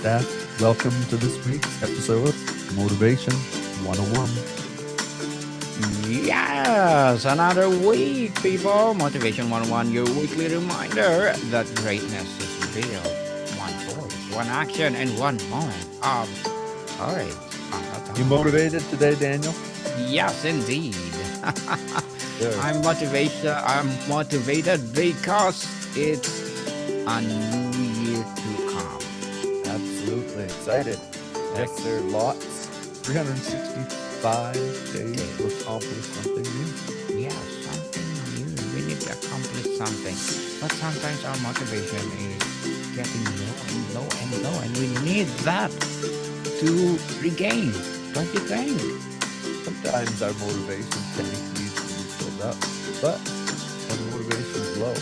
Staff. Welcome to this week's episode of Motivation 101. Yes, another week, people. Motivation 101, your weekly reminder that greatness is real. One choice, one action, and one moment of courage at a You time. motivated today, Daniel? Yes, indeed. Good. I'm motivated because it's a new year to come. Absolutely excited. Yes, there are Ex- lots. 365 days Okay. to accomplish something new. Yeah, something new. We need to accomplish something. But sometimes our motivation is getting low and low and low, and we need that to regain. Don't you think? Sometimes our motivation tank needs to be filled up. But when motivation is low,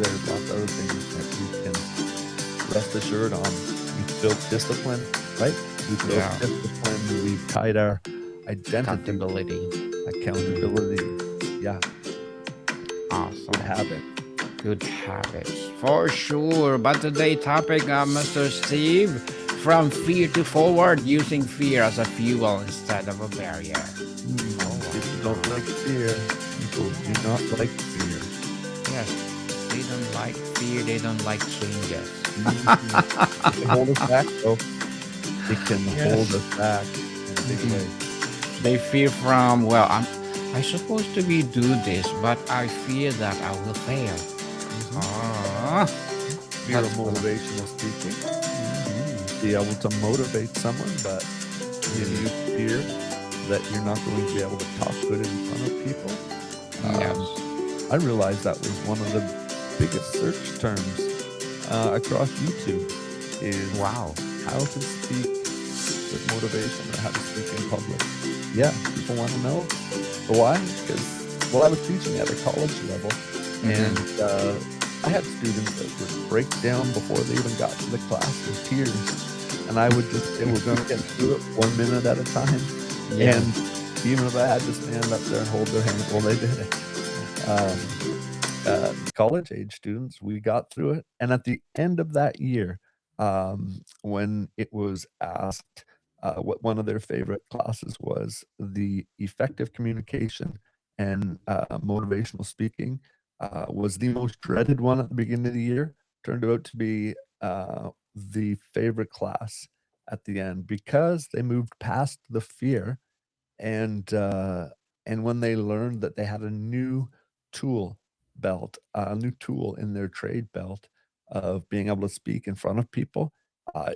there's lots of other things that we can rest assured on. We've built discipline, right? We've built Yeah, discipline. We've tied our identity, accountability. accountability. Yeah, good Awesome. habit. Good habits. For sure. But today's topic, Mr. Steve, from fear to forward, using fear as a fuel instead of a barrier. People Oh, don't like fear. People do not like fear. yes. They don't like fear, they don't like changes. Mhm. It can hold us back, though. It can hold Yes. us back in a big Mhm. way. They fear from, I supposed to be do this, but I fear that I will fail. Mhm. Ah, Fear of that's the motivational speaking. Mhm. Be able to motivate someone, but maybe you fear that you're not going to be able to talk good in front of people. Yes. I realized that was one of the biggest search terms across YouTube is Wow. how to speak with motivation or how to speak in public. Yeah, people want to know. But why? Because, well, I was teaching at a college level, Mm-hmm. and I had students that would break down before they even got to the class in tears. And I would just say, we're going to get through it 1 minute at a time. Yes. And even if I had to stand up there and hold their hand, well, they did it. Um, college age students, we got through it. And at the end of that year, when it was asked what one of their favorite classes was, the effective communication and motivational speaking was the most dreaded one at the beginning of the year. Turned out to be the favorite class at the end because they moved past the fear and uh, and when they learned that they had a new tool belt, a new tool in their trade belt of being able to speak in front of people,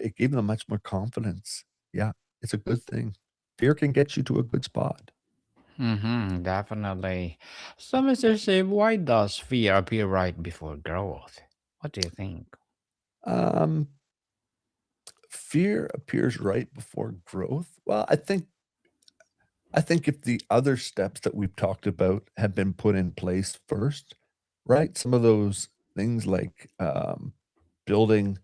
it gave them much more confidence. Yeah, it's a good thing. Fear can get you to a good spot. Mm-hmm. Definitely. So, Mr. Steve, why does fear appear right before growth? What do you think? Um, Fear appears right before growth. Well, I think if the other steps that we've talked about have been put in place first, right? Some of those things like building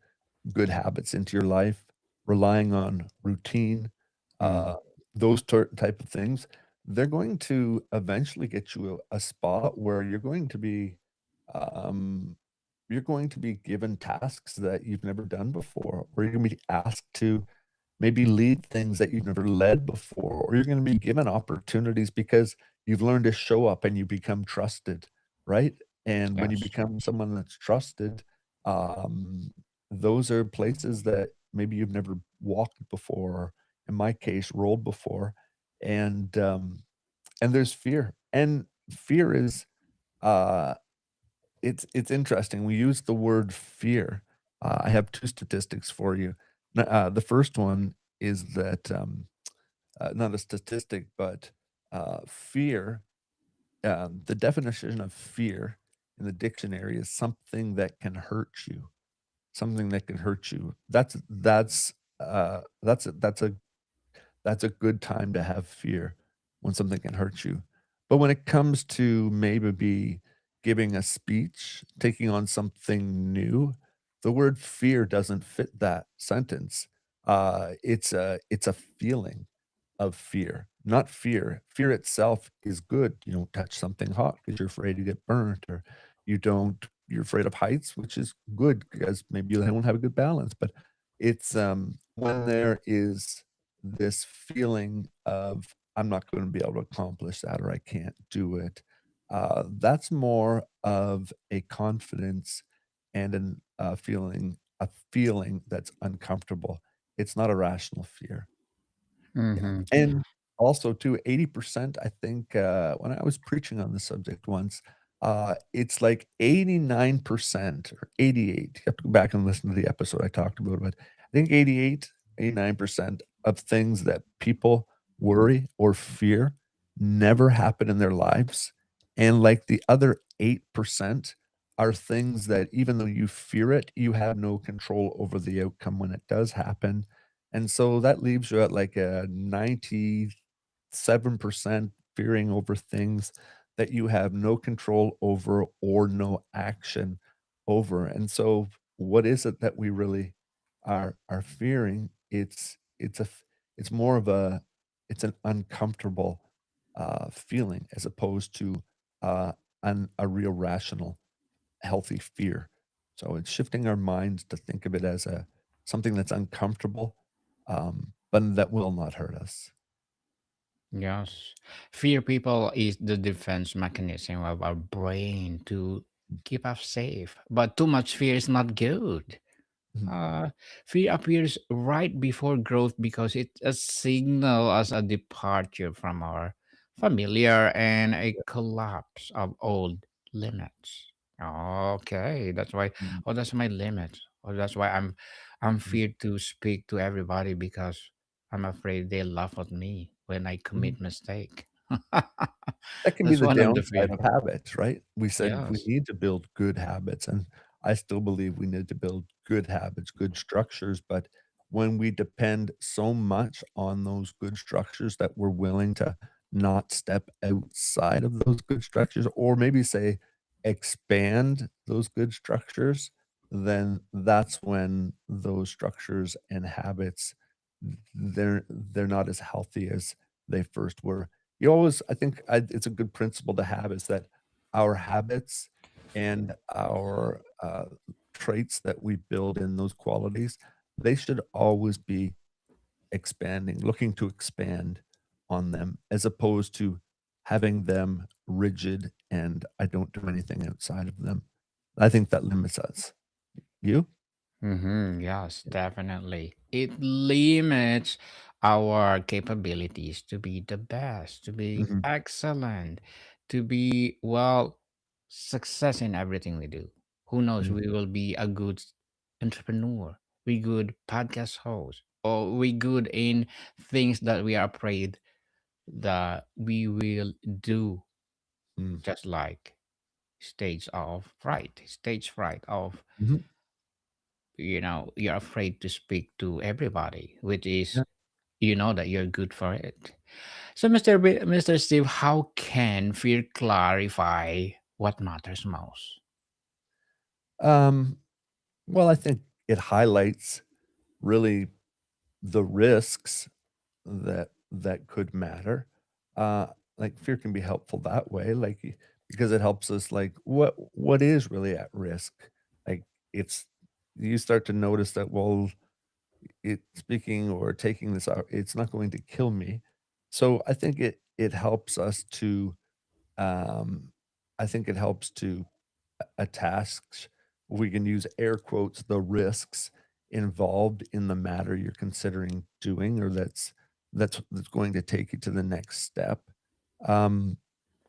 good habits into your life, relying on routine, Mm. uh, those type of things, they're going to eventually get you a spot where um, you're going to be given tasks that you've never done before, or you're going to be asked to maybe lead things that you've never led before, or you're going to be given opportunities because you've learned to show up and you become trusted, right? And when you Yes. become someone that's trusted, um, those are places that maybe you've never walked before, or in my case, rolled before, and and there's fear, and fear is uh, it's interesting. We use the word fear. I have two statistics for you. The first one is that not a statistic, but fear. The definition of fear in the dictionary is something that can hurt you. Something that can hurt you. That's a good time to have fear when something can hurt you. But when it comes to maybe be giving a speech, taking on something new, the word fear doesn't fit that sentence. It's a feeling of fear, not fear. Fear itself is good. You don't touch something hot because you're afraid to get burnt, or you're afraid of heights, which is good because maybe you don't have a good balance. But It's, when there is this feeling of, "I'm not gonna be able to accomplish that," or "I can't do it," that's more of a confidence and a feeling that's uncomfortable. It's not a rational fear. Yeah, Mm-hmm. and also too, 80%, I think, when I was preaching on the subject once, it's like 89% or 88, you have to go back and listen to the episode I talked about it. I think 88, 89% of things that people worry or fear never happen in their lives, and, like, the other 8% are things that even though you fear it, you have no control over the outcome when it does happen, and so that leaves you at like a 97% fearing over things that you have no control over or no action over. And so what is it that we really are fearing? It's more of it's an uncomfortable feeling as opposed to uh a real rational healthy fear. So it's shifting our minds to think of it as a something that's uncomfortable, but that will not hurt us. Yes. Fear people is the defense mechanism of our brain to keep us safe. But too much fear is not good. Mhm. Uh, Fear appears right before growth because it's a signal as a departure from our familiar and a collapse of old limits. Okay, that's why. Mhm. Oh, that's my limit. Oh, that's why I'm Mhm. feared to speak to everybody because I'm afraid they'll laugh at me when I Mhm. commit mistake. That can be That's the one of the downside fear. of habits, right? We said we Yes. need to build good habits, and I still believe we need to build good habits, good structures, but when we depend so much on those good structures that we're willing to not step outside of those good structures, or maybe say expand those good structures, then that's when those structures and habits, they're not as healthy as they first were. You always I think it's a good principle to have is that our habits and our, traits that we build in those qualities, they should always be expanding, looking to expand on them as opposed to having them rigid and I don't do anything outside of them. I think that limits us. You? Mm-hmm. Yes, definitely. It limits our capabilities to be the best, to be Mhm, excellent, to be, well, success in everything we do. Who knows? mm, We will be a good entrepreneur, we good podcast host, or we good in things that we are afraid that we will do, mm, just like stage fright of, mhm, you're afraid to speak to everybody, which is, yeah. that you're good for it. So Mr. Steve, how can fear clarify what matters most? Um, well, I think it highlights really the risks that could matter. Like fear can be helpful that way, like because it helps us like what is really at risk. Like it's you start to notice that well, it speaking or taking this out, it's not going to kill me. So I think it helps us to um I think it helps to a task, we can use air quotes, the risks involved in the matter you're considering doing or that's going to take you to the next step. Um,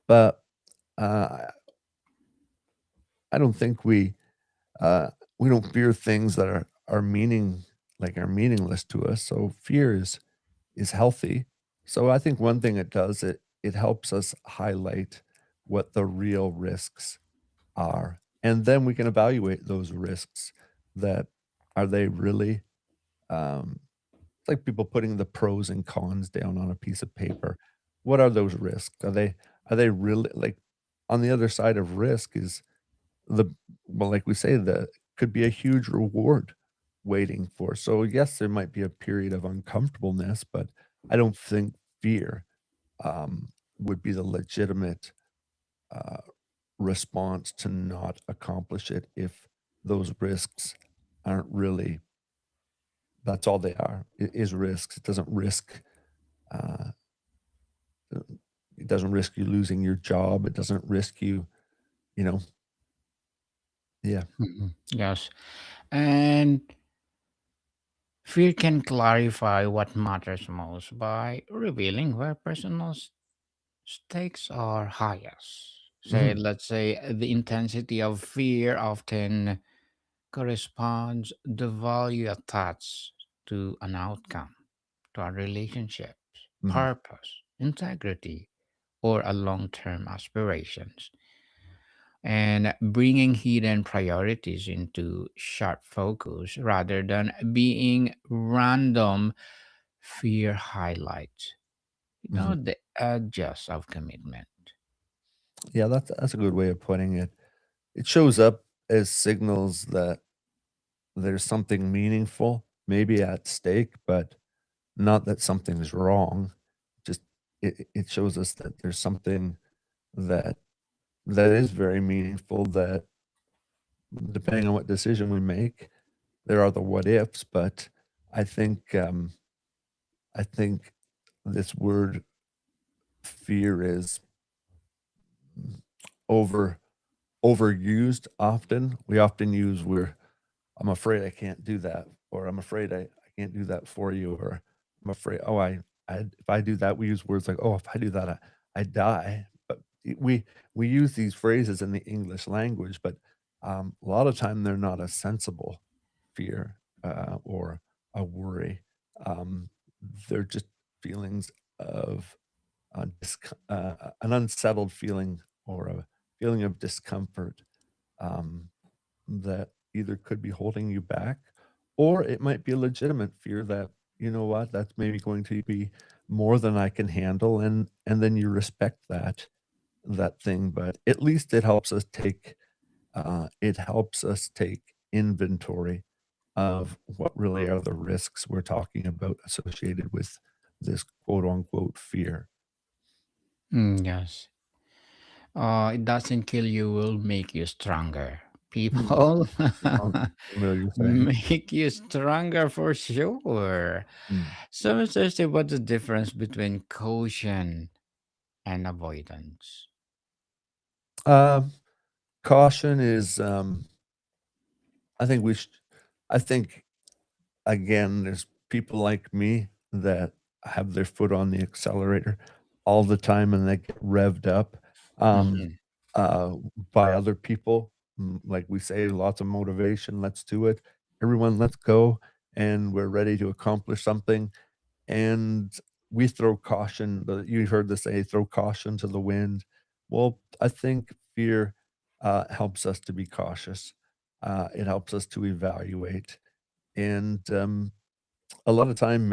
but, I don't think uh, we don't fear things that are meaningless to us, so fear is healthy. So I think one thing it does, it helps us highlight what the real risks are, and then we can evaluate those risks that are they really, it's like people putting the pros and cons down on a piece of paper. What are those risks? Are they really like, on the other side of risk is the well, like we say, the could be a huge reward waiting for. So, yes, there might be a period of uncomfortableness, but I don't think fear, would be the legitimate, uh response to not accomplish it if those risks aren't really That's all they are, is risks. It doesn't risk, uh, uh, it doesn't risk you losing your job. It doesn't risk you, you know, yeah. Mhm. Yes. And fear can clarify what matters most by revealing where personal stakes are highest. Say, Mhm, let's say the intensity of fear often corresponds the value attached to an outcome, to a relationship, mhm. purpose, integrity, or a long-term aspirations. And bringing hidden priorities into sharp focus rather than being random fear highlights, Mhm. the edges of commitment. Yeah, that's a good way of putting it. It shows up as signals that there's something meaningful, maybe at stake, but not that something's wrong. Just it shows us that there's something that that is very meaningful that depending on what decision we make, there are the what ifs, but I think I think this word fear is over overused often. We often use we're I'm afraid I can't do that, or I'm afraid I can't do that for you, or I'm afraid, oh, if I do that, we use words like, oh, if I do that, I die. But we use these phrases in the English language, but a lot of time they're not a sensible fear or a worry. Um, they're just feelings of an unsettled feeling or a feeling of discomfort. Um, that either could be holding you back, or it might be a legitimate fear that, you know what, that's maybe going to be more than I can handle, and then you respect that thing, but at least it helps us take inventory of what really are the risks we're talking about associated with this quote unquote fear. Yes. It doesn't kill you, will make you stronger. Hmm, People sounds familiar saying. make you stronger for sure. Mm. So, Thursday, what's the difference between caution and avoidance? Um, Caution is, I think I think again, there's people like me that have their foot on the accelerator all the time and they get revved up, um, Mhm. uh, by other people. Like we say, lots of motivation, let's do it. Everyone, let's go. And we're ready to accomplish something. And we throw caution, you've heard the say, throw caution to the wind. Well, I think fear helps us to be cautious. It helps us to evaluate. And a lot of time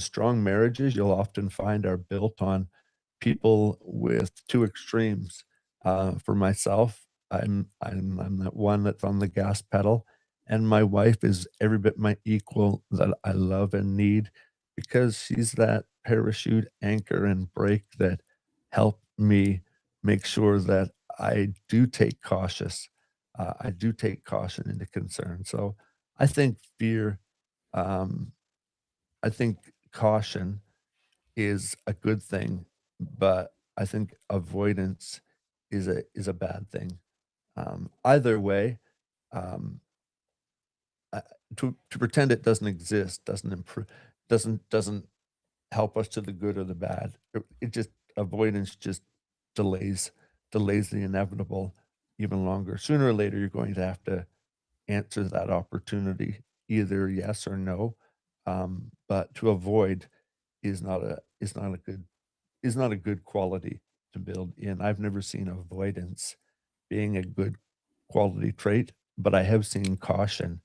strong marriages, you'll often find are built on people with 2 extremes. For myself, I'm that one that's on the gas pedal, and my wife is every bit my equal that I love and need because she's that parachute, anchor, and brake that help me make sure that I do take caution into concern. So, I think fear, um I think caution is a good thing, but I think avoidance is a bad thing. Either way, um, uh, to pretend it doesn't exist doesn't improve doesn't help us to the good or the bad. It just avoidance just delays delays the inevitable even longer. Sooner or later, you're going to have to answer that opportunity, either yes or no. But to avoid is not a good is not a good quality to build in. I've never seen avoidance being a good quality trait, but I have seen caution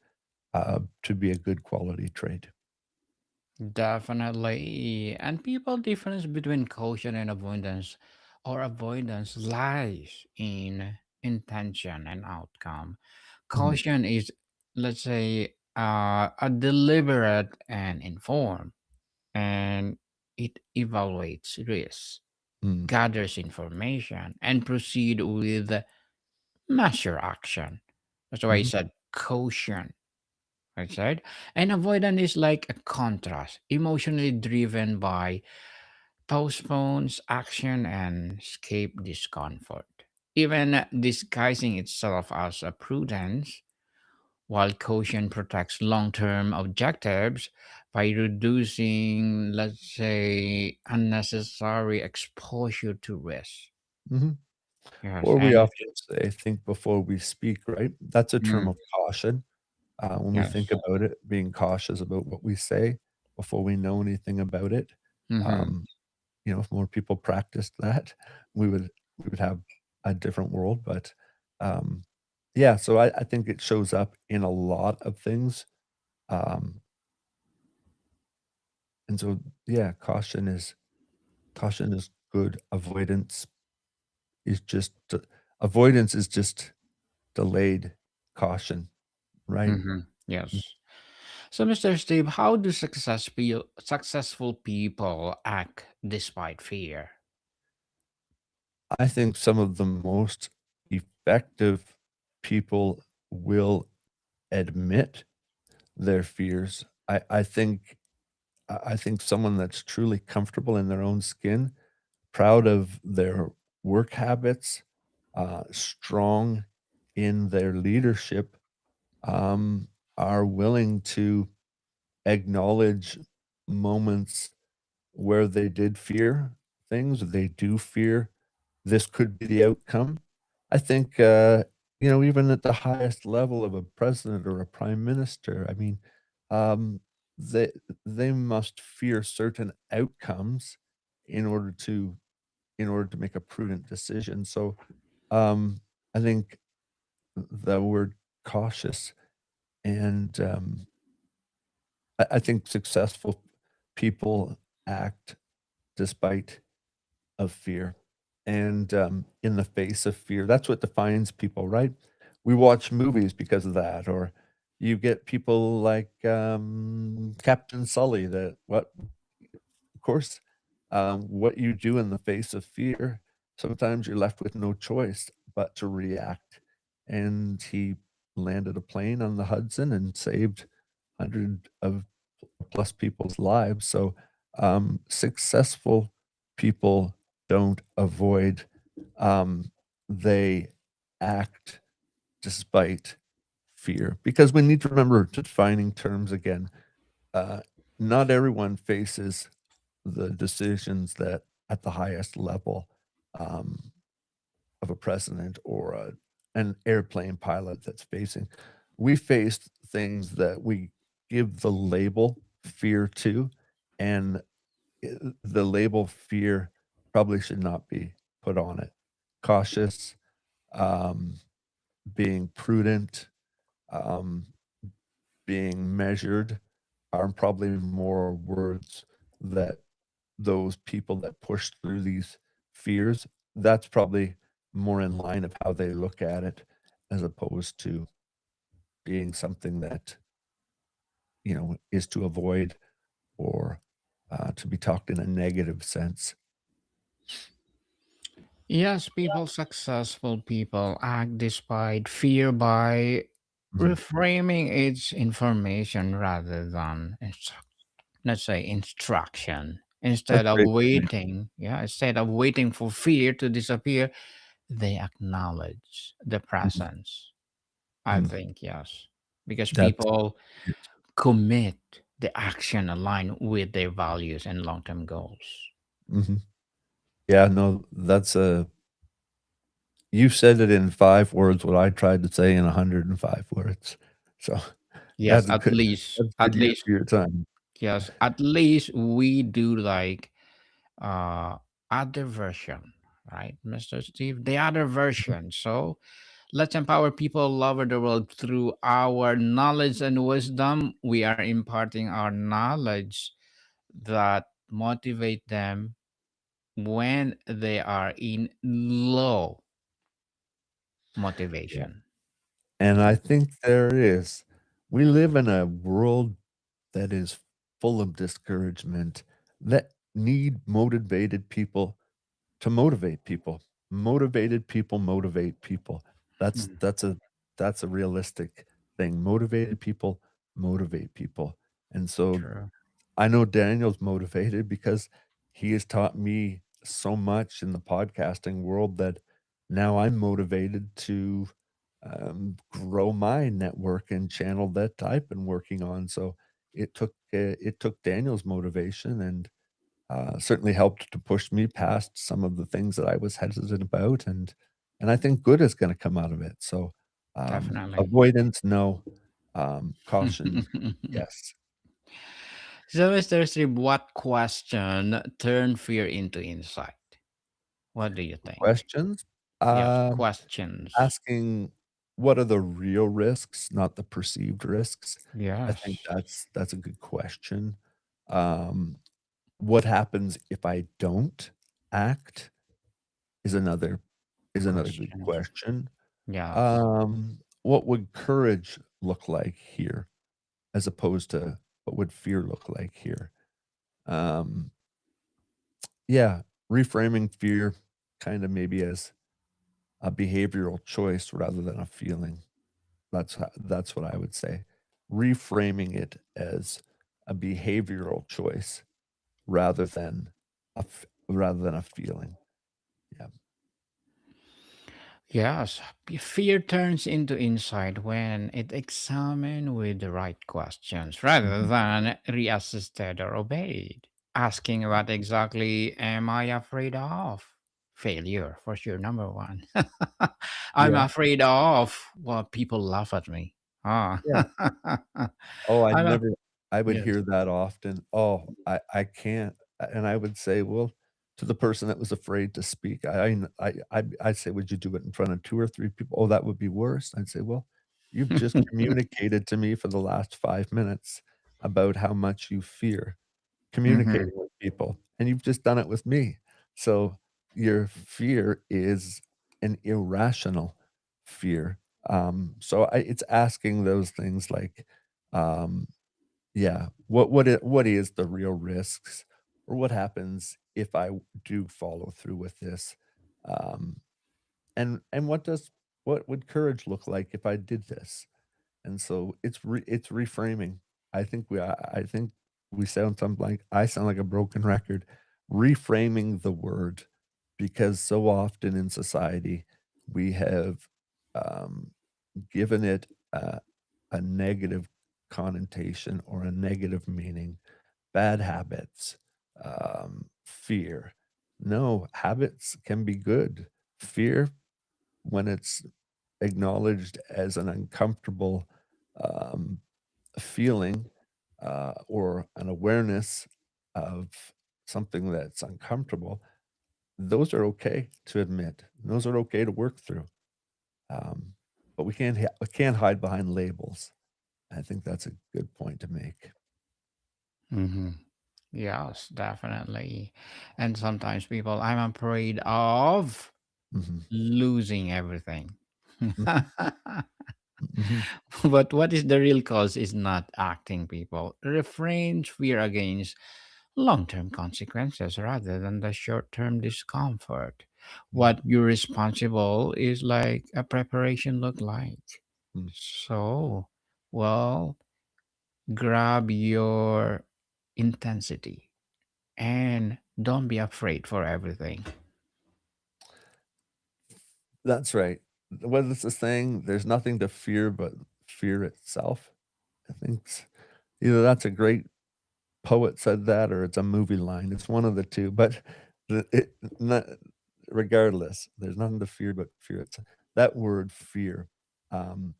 to be a good quality trait. Definitely. And people difference between caution and avoidance lies in intention and outcome. Mhm, Caution is, let's say, a deliberate and informed, and it evaluates risks, mm, gathers information, and proceed with measure action. That's why I mhm, said caution. right? And avoidance is like a contrast, emotionally driven by postpones action and escape discomfort. Even disguising itself as a prudence, while caution protects long term objectives by reducing, let's say, unnecessary exposure to risk. Mhm. Yes, Or we and often say, "Think before we speak," right? That's a term mm, of caution. When we think yes. about it, being cautious about what we say before we know anything about it. Mm-hmm. Um, if more people practiced that, we would have a different world, but, um, yeah, so I think it shows up in a lot of things, um, and so, yeah, caution is good, is just d avoidance is just delayed caution, right? Mm-hmm. Yes. So, Mr. Steve, how do successful people act despite fear? I think some of the most effective people will admit their fears. I think someone that's truly comfortable in their own skin, proud of their work habits, strong in their leadership, are willing to acknowledge moments where they did fear things, they do fear this could be the outcome. I think, even at the highest level of a president or a prime minister, I mean, um, they they must fear certain outcomes in order to in order to make a prudent decision. So, um, I think the word cautious and I think successful people act despite of fear and, in the face of fear. That's what defines people, right? We watch movies because of that, or you get people like, Captain Sully that what of course, what you do in the face of fear, sometimes you're left with no choice but to react, and he landed a plane on the Hudson and saved 100 of plus people's lives. So, successful people don't avoid, they act despite fear. Because we need to remember defining terms again. Uh, Not everyone faces the decisions that at the highest level um, of a president or an airplane pilot that's facing. We faced things that we give the label fear to, and the label fear probably should not be put on it. Cautious, um, being prudent, um, being measured are probably more words that those people that push through these fears, that's probably more in line of how they look at it as opposed to being something that, is to avoid or, to be talked in a negative sense. Yes, successful people act despite fear by Mhm. reframing its information rather than, let's say, instruction. That's great point. Instead of waiting for fear to disappear, they acknowledge the Mhm, presence. I mhm. think, yes. Because That's people it. commit the action aligned with their values and long term goals. Mhm. Yeah, no, you said it in 5 words, what I tried to say in 105 words. So, Yes, that's a good that's at good use least, of your time. yes, at least we do like uh other version, right, Mr. Steve? The other Mhm, version. So let's empower people all over the world through our knowledge and wisdom. We are imparting our knowledge that motivate them when they are in low yeah, motivation. and I think there is. We live in a world that is full of discouragement, that need motivated people to motivate people. Motivated people motivate people. That's Mm. that's a that's a realistic thing. Motivated people motivate people. And so True. I know Daniel's motivated because he has taught me so much in the podcasting world that now I'm motivated to grow my network and channel that I've been working on. So it took Daniel's motivation and certainly helped to push me past some of the things that I was hesitant about, and I think good is going to come out of it. So Definitely. avoidance, no. Caution, yes. So, Mr. Steve, what question turned fear into insight? What do you think? Questions? Yes, Um, questions. Asking what are the real risks, not the perceived risks. I think Yes, that's a good question. Um, what happens if I don't act is another good questions. question. Yes. What would courage look like here as opposed to what would fear look like here? Um, yeah, reframing fear kind of maybe as a behavioral choice rather than a feeling. That's what I would say. Reframing it as a behavioral choice rather than rather than a feeling. Yeah. Yes, fear turns into insight when it examined with the right questions rather Mhm. than reassisted or obeyed. Asking what exactly am I afraid of? Failure, for sure, number one. I'm Yeah. afraid of, well, people laugh at me. Ah. Yeah. Oh, I'm a, I would yes. hear that often. "Oh, I can't," and I would say, "Well," to the person that was afraid to speak, I'd say, "Would you do it in front of 2 or 3 people?" "Oh, that would be worse." I'd say, "Well, you've just communicated to me for the last 5 minutes about how much you fear Mhm. communicating with people, and you've just done it with me. So, your fear is an irrational fear." So I it's asking those things like, um yeah. What is the real risks? Or what happens if I do follow through with this? Um, and what would courage look like if I did this? And so it's reframing. I think we sound something like I sound like a broken record. Reframing the word because so often in society we have um, given it a negative connotation or a negative meaning, bad habits, fear. No, habits can be good. Fear, when it's acknowledged as an uncomfortable um, feeling or an awareness of something that's uncomfortable, those are okay to admit. Those are okay to work through. Um, but we can't hide behind labels. I think that's a good point to make. Mhm. Yes, definitely. And sometimes people, I'm afraid of Mhm. losing everything. Mm, mhm. But what is the real cause is not acting, people. Refrain fear against long term consequences rather than the short term discomfort. Mm, What you're responsible is like a preparation look like. mm. So, well, grab your intensity and don't be afraid for everything. That's right. What is the saying? There's nothing to fear but fear itself. I think either that's a great poet said that or it's a movie line. It's one of the 2, but not regardless, there's nothing to fear but fear. It's that word fear. Um,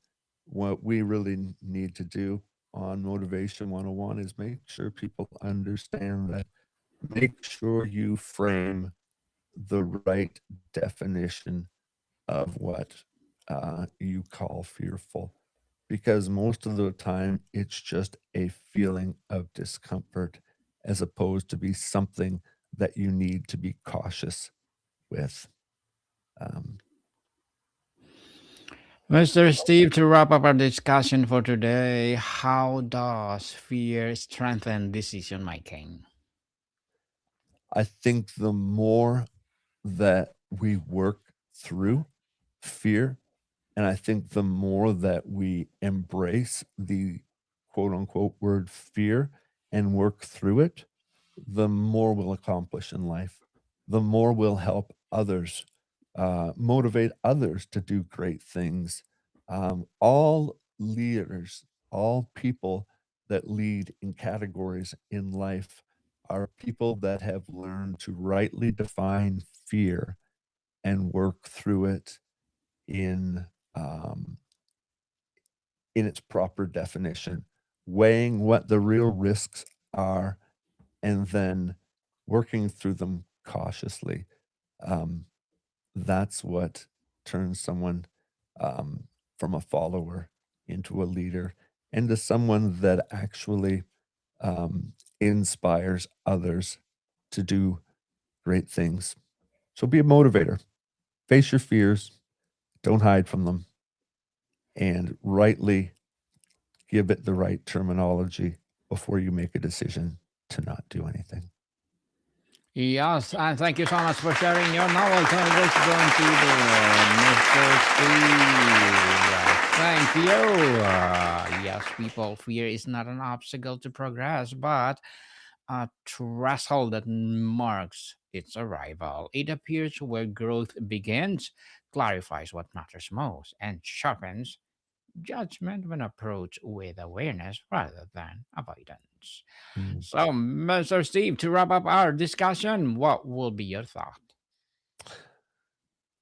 what we really need to do on Motivation 101 is make sure people understand that make sure you frame the right definition of what you call fearful because most of the time it's just a feeling of discomfort as opposed to be something that you need to be cautious with. Um, Mr. Steve, to wrap up our discussion for today, how does fear strengthen decision making? I think the more that we work through fear, and I think the more that we embrace the quote unquote word fear and work through it, the more we'll accomplish in life, the more we'll help others, motivate others to do great things. All leaders, all people that lead in categories in life are people that have learned to rightly define fear and work through it in um, in its proper definition, weighing what the real risks are, and then working through them cautiously. Um, that's what turns someone from a follower into a leader, into someone that actually um, inspires others to do great things. So be a motivator, face your fears, don't hide from them, and rightly give it the right terminology before you make a decision to not do anything. Yes, and thank you so much for sharing your knowledge on this going to Mr. Steve. Thank you. Yes, people, fear is not an obstacle to progress, but a threshold that marks its arrival. It appears where growth begins, clarifies what matters most, and sharpens judgment when approached with awareness rather than avoidance. Mm. So, Mr. Steve, to wrap up our discussion, what will be your thought?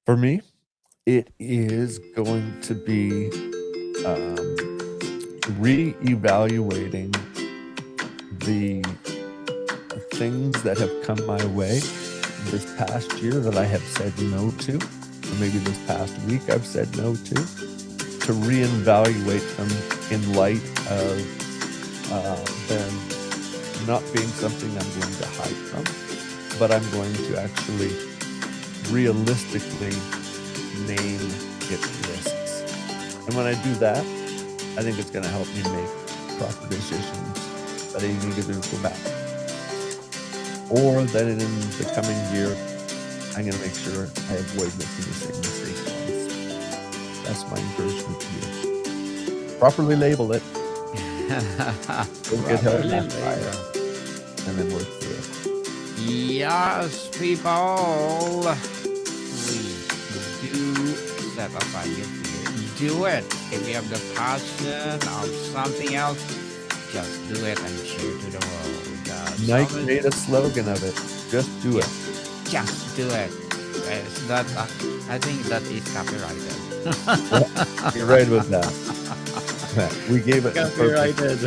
For me, it is going to be re-evaluating the things that have come my way this past year that I have said no to, or maybe this past week I've said no to reevaluate them in light of them not being something I'm going to hide from, but I'm going to actually realistically name its risks. And when I do that, I think it's going to help me make proper decisions that I need to go back. Or that in the coming year, I'm going to make sure I avoid making the same mistake twice. That's my encouragement to you. Properly label it. Don't get held back by it. And then work through it. Yes, people, please do set aside your fear. Do it. If you have the passion of something else, just do it and share to the world. Nike made a slogan of it. Just do it. Just do it. Yes, that I think that is copyrighted. You're right with that. We gave it Copyrighted.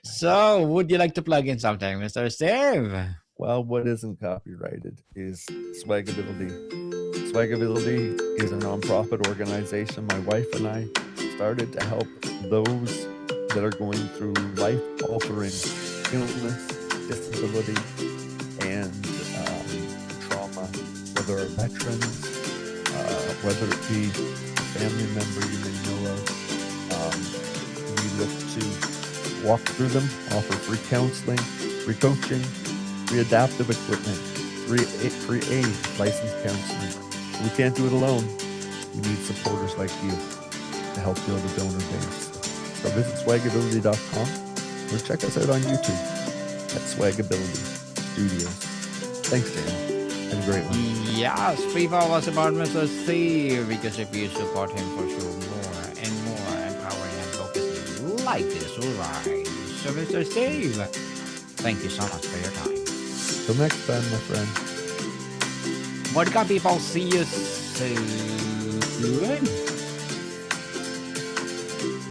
So, would you like to plug in something, Mr. Steve? Well, what isn't copyrighted is Swagability. Swagability is a nonprofit organization my wife and I started to help those that are going through life-altering illness, disability, and trauma, whether are veterans, whether it be a family member you may know of. We look to walk through them, offer free counseling, free coaching, free adaptive equipment, free aid, licensed counseling. We can't do it alone. We need supporters like you to help build a donor base. So visit swagability.com or check us out on YouTube at Swagability Studios. Thanks, Dan. Have a great one. Yes, people, was about Mr. Steve, because if you support him for sure, more and more empowering advocacy like this will rise. So, Mr. Steve, thank you so much for your time. Till next time, my friend. Mordecai, people, see you soon.